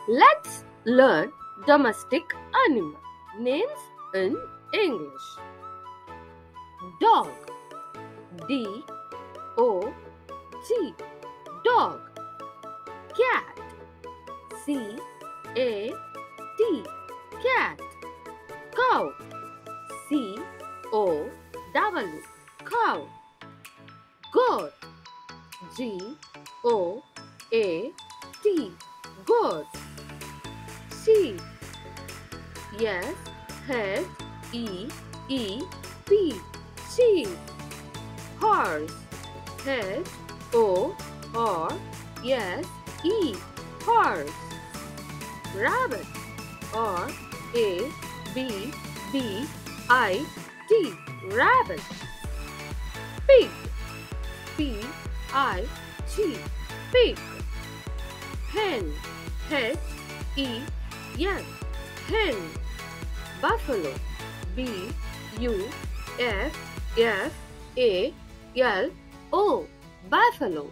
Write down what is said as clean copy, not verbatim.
Let's learn domestic animal names in English. Dog. D O G. Dog. Cat. C A T. Cat. Cow. C O W. Cow. Goat. G O A T. Goat. Sheep. S H E P. Sheep. Horse. H O R S E. Horse. Rabbit. R A B B I T. Rabbit. Pig. P I G. Pig. Hen. H E N. Hen. Buffalo. B U F F A L O. Buffalo.